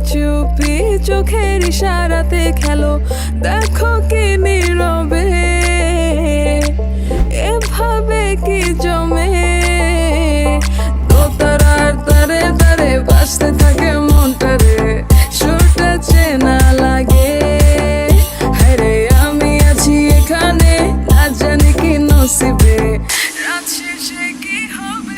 চুপি চোখের ইশারাতে খেলো, দেখো কি নীরবে এভাবে কি জমে। দোতারার তারে তারে বাজতে থাকে মনটারে, সুরটা চেনা লাগে। হ্যারে আমি আছি এখানে, না জানি কি নসিবে, রাত শেষে কি হবে।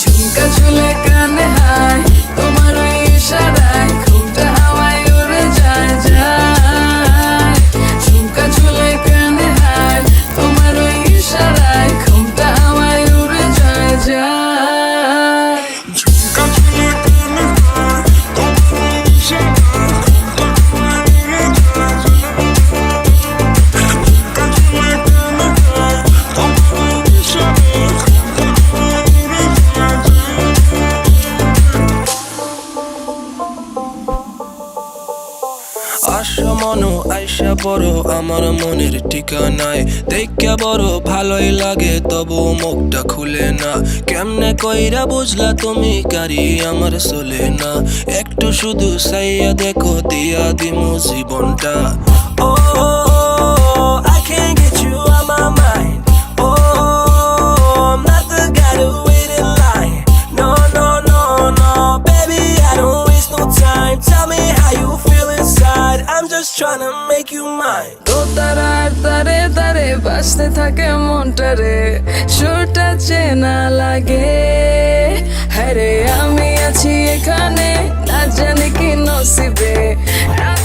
ঝুমকা ঝুলে কানে হায়, তোমার ওই ইশারায় ঘুমটা হাওয়ায় উড়ে যায় যায়। ঝুমকা ঝুলে কানে হায়, তোমার ওই ইশারায় ঘুমটা হাওয়ায় উড়ে যায় যায়। ঝুমকা ঝুলে কানে হায়, তোমার ওই ইশারায় ঘুমটা হাওয়ায় উড়ে যায় যায়। ঝুমকা ঝুলে কানে হায়, তোমার ওই ইশারায় ঘুমটা হাওয়ায় উড়ে যায় যায়। আশা মনো আইসা বড় আমার মনের ঠিকানায়, দেখা বড় ভালোই লাগে তবু মুখটা খুলে না। কেমনে কইরা বুঝলা তুমি কারি আমার চলে না, একটু শুধু চাইয়া দেখো দিয়া দিমু জীবনটা। ও I can't get you out my mind. Oh, I'm not the guy to wait in line. No, no, no, no, baby, I don't waste no time. Tell me how you feel inside. I'm just tryna make you mine. দোতারার তারে তারে বাজতে থাকে মনটারে, সুরটা চেনা লাগে। হ্যারে আমি আছি এখানে, না জানি কি নসিবে, রাত